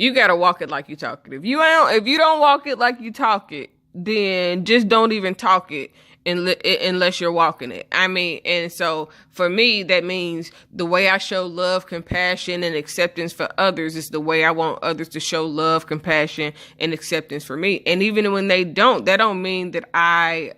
You got to walk it like you talk it. If you don't walk it like you talk it, then just don't even talk it unless you're walking it. I mean, and so for me, that means the way I show love, compassion, and acceptance for others is the way I want others to show love, compassion, and acceptance for me. And even when they don't, that don't mean that I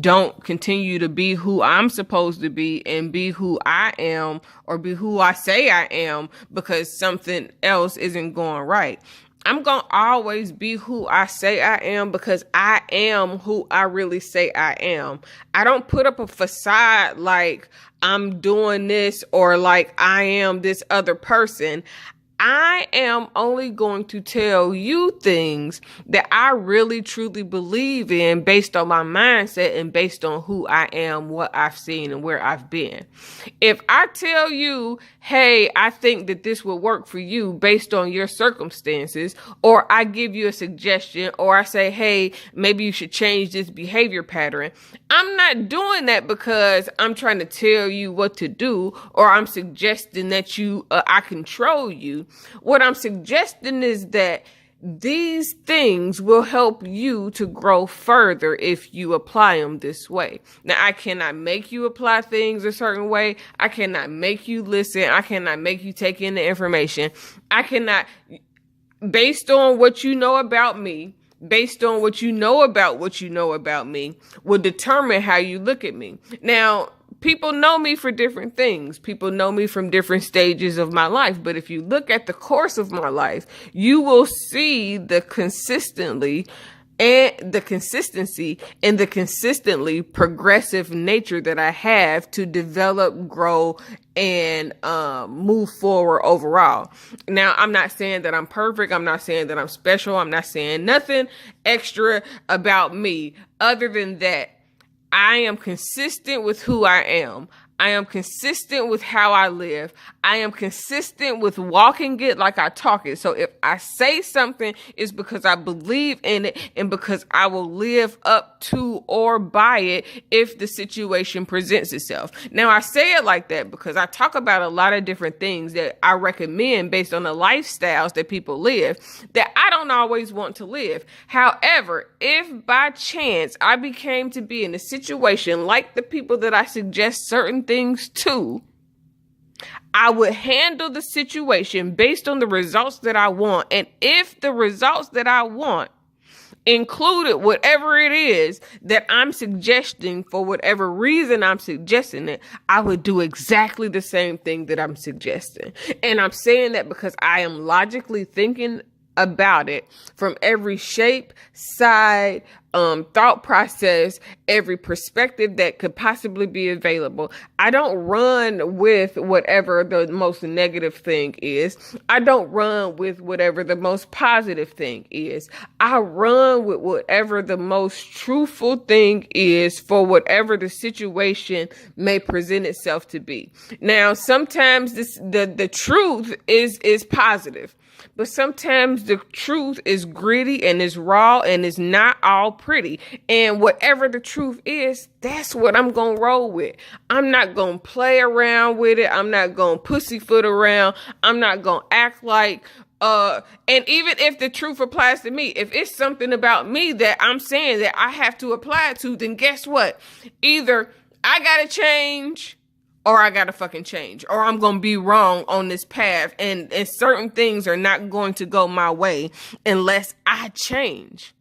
don't continue to be who I'm supposed to be and be who I am or be who I say I am because something else isn't going right. I'm going to always be who I say I am because I am who I really say I am. I don't put up a facade like I'm doing this or like I am this other person. I am only going to tell you things that I really truly believe in based on my mindset and based on who I am, what I've seen, and where I've been. If I tell you, hey, I think that this will work for you based on your circumstances, or I give you a suggestion, or I say, hey, maybe you should change this behavior pattern, I'm not doing that because I'm trying to tell you what to do, or I'm suggesting that I control you. What I'm suggesting is that these things will help you to grow further if you apply them this way. Now, I cannot make you apply things a certain way. I cannot make you listen. I cannot make you take in the information. I cannot, based on what you know about me, based on what you know about me, will determine how you look at me. Now, people know me for different things. People know me from different stages of my life. But if you look at the course of my life, you will see the consistency and the consistently progressive nature that I have to develop, grow, and move forward overall. Now, I'm not saying that I'm perfect. I'm not saying that I'm special. I'm not saying nothing extra about me other than that I am consistent with who I am. I am consistent with how I live. I am consistent with walking it like I talk it. So if I say something, it's because I believe in it and because I will live up to or by it if the situation presents itself. Now, I say it like that because I talk about a lot of different things that I recommend based on the lifestyles that people live that I don't always want to live. However, if by chance I became to be in a situation like the people that I suggest certain things to, I would handle the situation based on the results that I want. And if the results that I want included whatever it is that I'm suggesting for whatever reason I'm suggesting it, I would do exactly the same thing that I'm suggesting. And I'm saying that because I am logically thinking about it from every shape, side, thought process, every perspective that could possibly be available. I don't run with whatever the most negative thing is. I don't run with whatever the most positive thing is. I run with whatever the most truthful thing is for whatever the situation may present itself to be. Now, sometimes the truth is positive. But sometimes the truth is gritty and is raw and is not all pretty. And whatever the truth is, that's what I'm going to roll with. I'm not going to play around with it. I'm not going to pussyfoot around. I'm not going to act like, and even if the truth applies to me, if it's something about me that I'm saying that I have to apply it to, then guess what? Either I got to change or I gotta fucking change, or I'm gonna be wrong on this path, and certain things are not going to go my way unless I change.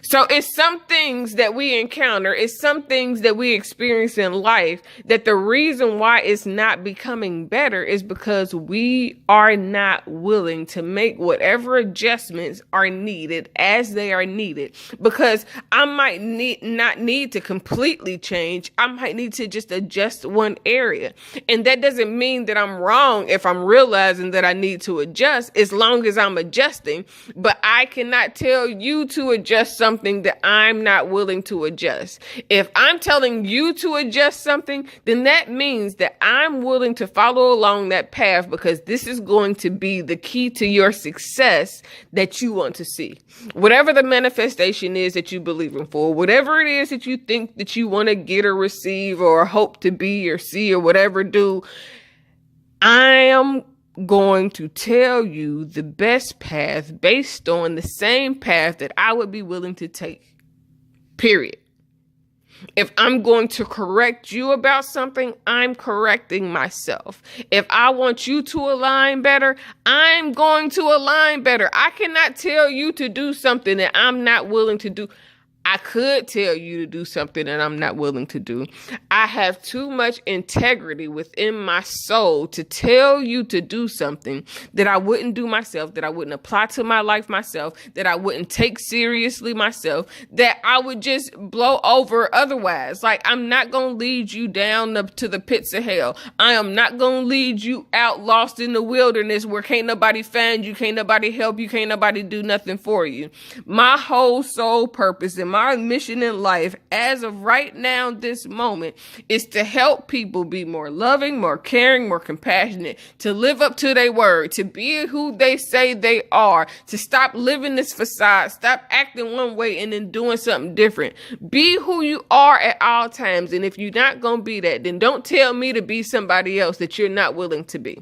So it's some things that we encounter, it's some things that we experience in life that the reason why it's not becoming better is because we are not willing to make whatever adjustments are needed as they are needed. Because I might not need to completely change. I might need to just adjust one area. And that doesn't mean that I'm wrong if I'm realizing that I need to adjust, as long as I'm adjusting. But I cannot tell you to adjust something that I'm not willing to adjust. If I'm telling you to adjust something, then that means that I'm willing to follow along that path because this is going to be the key to your success that you want to see. Whatever the manifestation is that you believe in for, whatever it is that you think that you want to get or receive or hope to be or see or whatever do, I am going to tell you the best path based on the same path that I would be willing to take. Period. If I'm going to correct you about something, I'm correcting myself. If I want you to align better, I'm going to align better. I cannot tell you to do something that I'm not willing to do. I could tell you to do something that I'm not willing to do. I have too much integrity within my soul to tell you to do something that I wouldn't do myself, that I wouldn't apply to my life myself, that I wouldn't take seriously myself, that I would just blow over otherwise. Like, I'm not going to lead you down to the pits of hell. I am not going to lead you out lost in the wilderness where can't nobody find you, can't nobody help you, can't nobody do nothing for you. My whole sole purpose and my mission in life as of right now, this moment, is to help people be more loving, more caring, more compassionate, to live up to their word, to be who they say they are, to stop living this facade, stop acting one way and then doing something different. Be who you are at all times. And if you're not going to be that, then don't tell me to be somebody else that you're not willing to be.